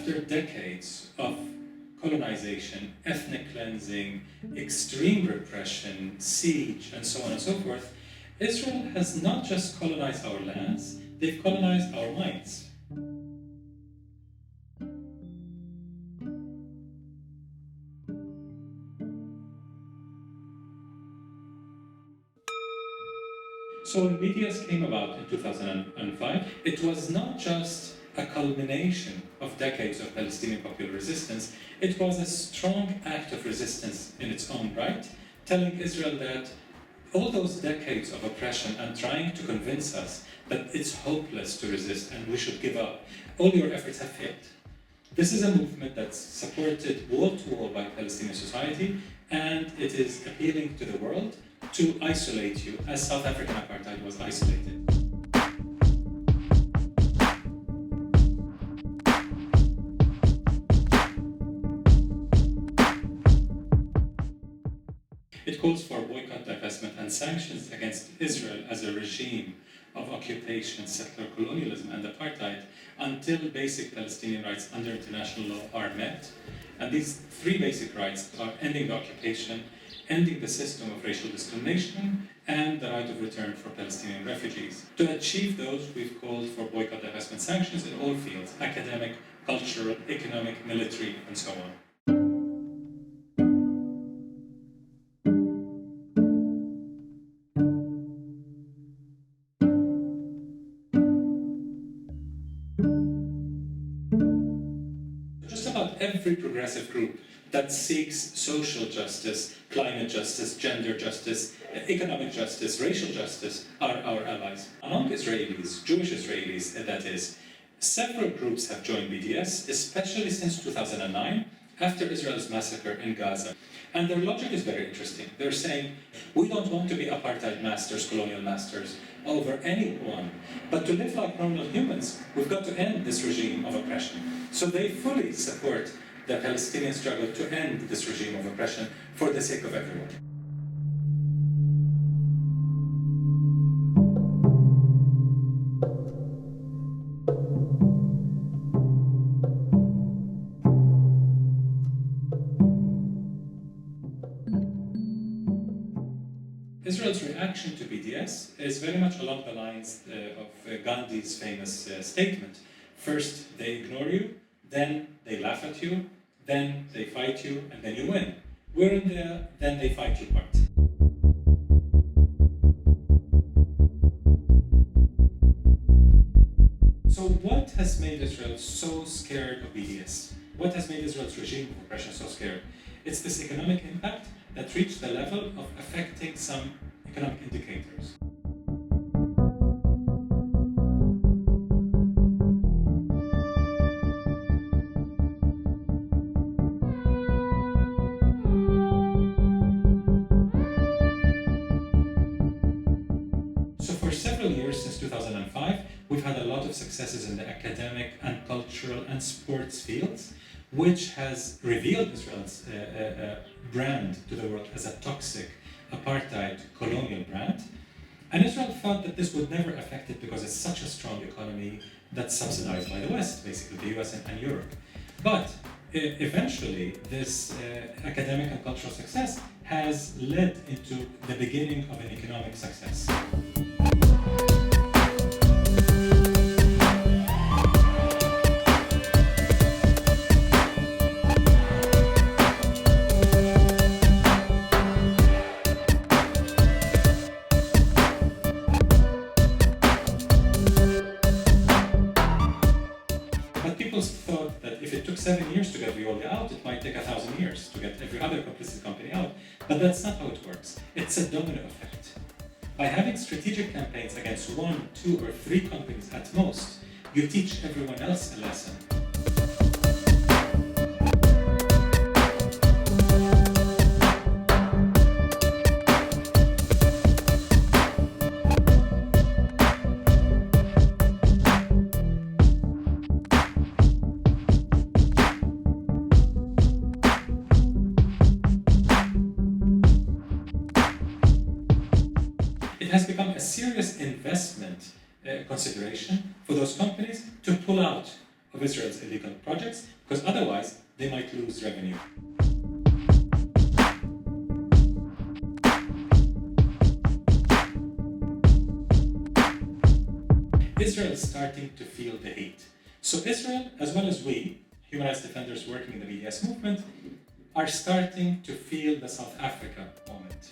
after decades of colonization, ethnic cleansing, extreme repression, siege, and so on and so forth, Israel has not just colonized our lands, they've colonized our minds. So when BDS came about in 2005, it was not just a culmination of decades of Palestinian popular resistance, it was a strong act of resistance in its own right, telling Israel that all those decades of oppression and trying to convince us that it's hopeless to resist and we should give up, all your efforts have failed. This is a movement that's supported wall to wall by Palestinian society, and it is appealing to the world to isolate you as South African apartheid was isolated. It calls for boycott, divestment, and sanctions against Israel as a regime of occupation, settler colonialism, and apartheid until basic Palestinian rights under international law are met. And these three basic rights are ending the occupation, ending the system of racial discrimination, and the right of return for Palestinian refugees. To achieve those, we've called for boycott, divestment, sanctions in all fields: academic, cultural, economic, military, and so on. Just about every progressive group that seeks social justice, climate justice, gender justice, economic justice, racial justice are our allies. Among Israelis, Jewish Israelis that is, several groups have joined BDS, especially since 2009, after Israel's massacre in Gaza. And their logic is very interesting. They're saying, we don't want to be apartheid masters, colonial masters, over anyone. But to live like normal humans, we've got to end this regime of oppression. So they fully support the Palestinian struggle to end this regime of oppression for the sake of everyone. Israel's reaction to BDS is very much along the lines of Gandhi's famous statement. First, they ignore you, then they laugh at you, then they fight you, and then you win. We're in the then they fight you part. So what has made Israel so scared of BDS? What has made Israel's regime of oppression so scared? It's this economic impact that reached the level of affecting some economic indicators. So for several years, since 2005, we've had a lot of successes in the academic and cultural and sports fields, which has revealed Israel's brand to the world as a toxic, apartheid, colonial brand. And Israel thought that this would never affect it because it's such a strong economy that's subsidized by the West, basically the US and Europe. But eventually, this academic and cultural success has led into the beginning of an economic success. People thought that if it took 7 years to get Veolia out, it might take 1,000 years to get every other complicit company out. But that's not how it works. It's a domino effect. By having strategic campaigns against 1, 2, or 3 companies at most, you teach everyone else a lesson. It has become a serious investment consideration for those companies to pull out of Israel's illegal projects, because otherwise they might lose revenue. Israel is starting to feel the heat. So Israel, as well as we, human rights defenders working in the BDS movement, are starting to feel the South Africa moment.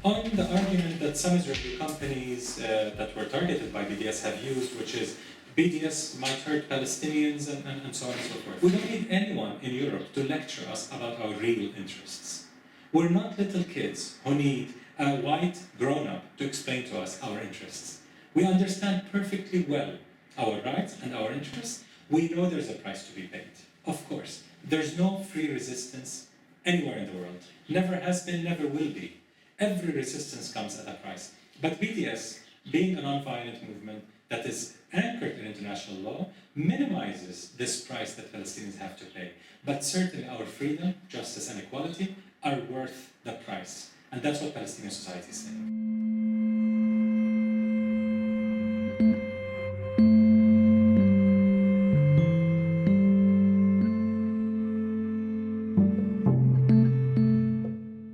On the argument that some Israeli companies that were targeted by BDS have used, which is BDS might hurt Palestinians and so on and so forth. We don't need anyone in Europe to lecture us about our real interests. We're not little kids who need a white grown-up to explain to us our interests. We understand perfectly well our rights and our interests. We know there's a price to be paid. Of course, there's no free resistance anywhere in the world. Never has been, never will be. Every resistance comes at a price. But BDS, being a non-violent movement that is anchored in international law, minimizes this price that Palestinians have to pay. But certainly our freedom, justice, and equality are worth the price. And that's what Palestinian society is saying.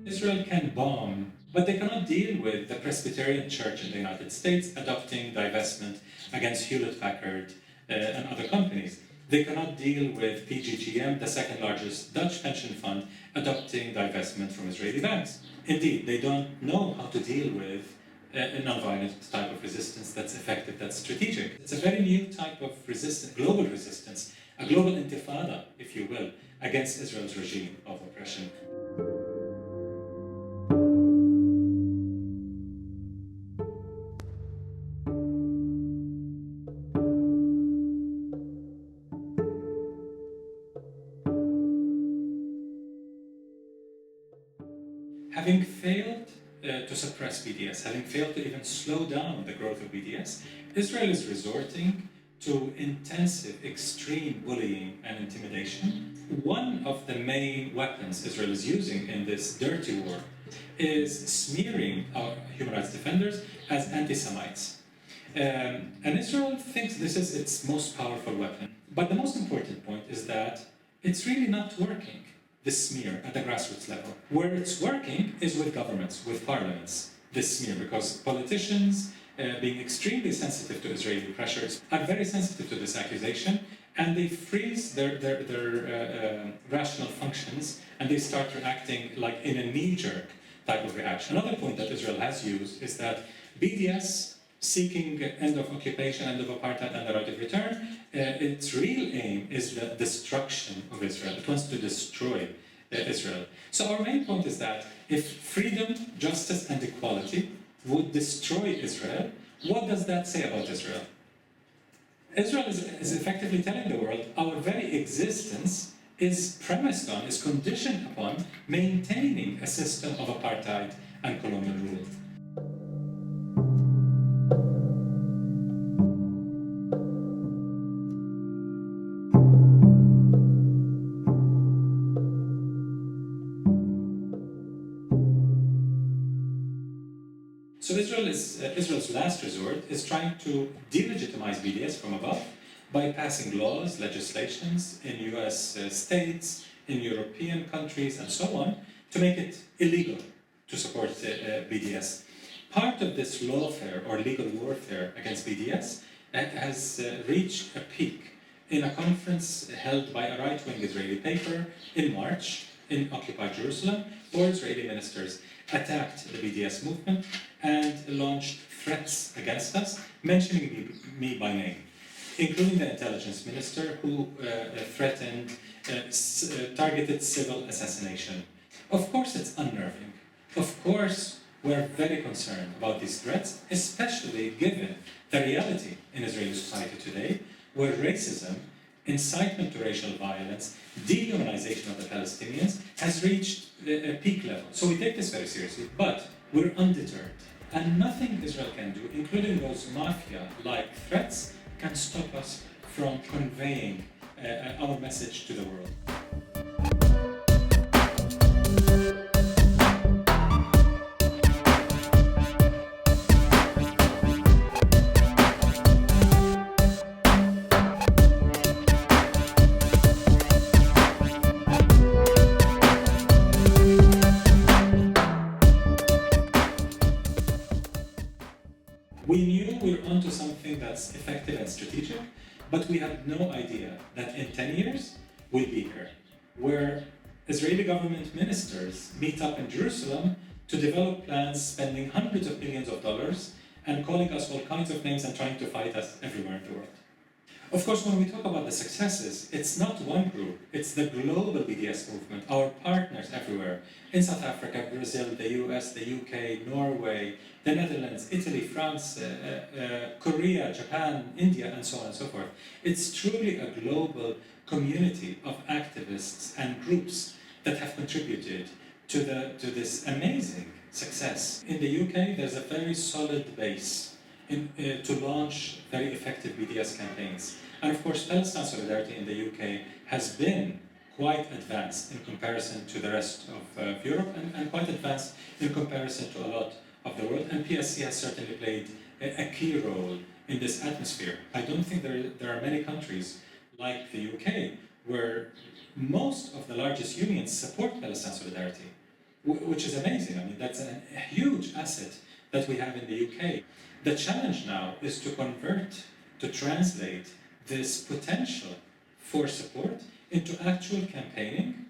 Israel can bomb, but they cannot deal with the Presbyterian Church in the United States adopting divestment against Hewlett-Packard and other companies. They cannot deal with PGGM, the second largest Dutch pension fund, adopting divestment from Israeli banks. Indeed, they don't know how to deal with a non-violent type of resistance that's effective, that's strategic. It's a very new type of resistance, global resistance, a global intifada, if you will, against Israel's regime of oppression. Having failed to suppress BDS, having failed to even slow down the growth of BDS, Israel is resorting to intensive, extreme bullying and intimidation. One of the main weapons Israel is using in this dirty war is smearing our human rights defenders as anti-Semites. And Israel thinks this is its most powerful weapon. But the most important point is that it's really not working, this smear at the grassroots level. Where it's working is with governments, with parliaments, this smear, because politicians, being extremely sensitive to Israeli pressures, are very sensitive to this accusation, and they freeze their rational functions, and they start reacting like in a knee-jerk type of reaction. Another point that Israel has used is that BDS, seeking end of occupation, end of apartheid, and the right of return, its real aim is the destruction of Israel. It wants to destroy Israel. So our main point is that if freedom, justice, and equality would destroy Israel, what does that say about Israel? Israel is effectively telling the world our very existence is premised on, is conditioned upon maintaining a system of apartheid and colonial rule. So Israel's last resort is trying to delegitimize BDS from above by passing laws, legislations in US states, in European countries, and so on, to make it illegal to support BDS. Part of this lawfare or legal warfare against BDS has reached a peak in a conference held by a right-wing Israeli paper in March in occupied Jerusalem, where Israeli ministers attacked the BDS movement and launched threats against us, mentioning me by name, including the intelligence minister who threatened targeted civil assassination. Of course it's unnerving. Of course we're very concerned about these threats, especially given the reality in Israeli society today, where racism incitement to racial violence, dehumanization of the Palestinians has reached a peak level. So we take this very seriously, but we're undeterred. And nothing Israel can do, including those mafia-like threats, can stop us from conveying our message to the world. We knew we were onto something that's effective and strategic, but we had no idea that in 10 years we'll be here, where Israeli government ministers meet up in Jerusalem to develop plans spending hundreds of millions of dollars and calling us all kinds of names and trying to fight us everywhere in the world. Of course, when we talk about the successes, it's not one group, it's the global BDS movement, our partners everywhere, in South Africa, Brazil, the US, the UK, Norway, the Netherlands, Italy, France, Korea, Japan, India, and so on and so forth. It's truly a global community of activists and groups that have contributed to this amazing success. In the UK, there's a very solid base to launch very effective BDS campaigns. And of course, Palestine Solidarity in the UK has been quite advanced in comparison to the rest of Europe and quite advanced in comparison to a lot of the world. And PSC has certainly played a key role in this atmosphere. I don't think there are many countries like the UK where most of the largest unions support Palestine Solidarity, which is amazing. I mean, that's a huge asset that we have in the UK. The challenge now is to translate this potential for support into actual campaigning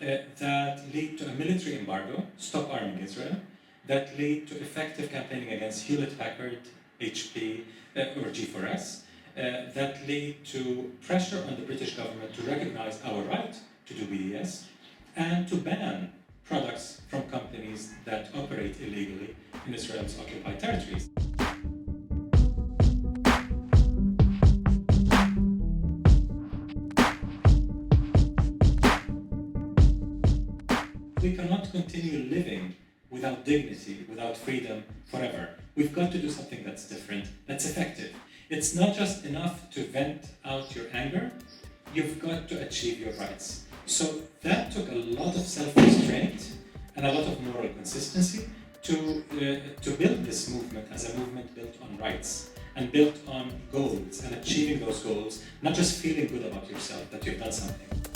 that lead to a military embargo, stop arming Israel, that lead to effective campaigning against Hewlett-Packard, HP, or G4S, that lead to pressure on the British government to recognize our right to do BDS and to ban products from companies that operate illegally in Israel's occupied territories. We cannot continue living without dignity, without freedom forever. We've got to do something that's different, that's effective. It's not just enough to vent out your anger, you've got to achieve your rights. So that took a lot of self-restraint and a lot of moral consistency to build this movement as a movement built on rights and built on goals and achieving those goals, not just feeling good about yourself that you've done something.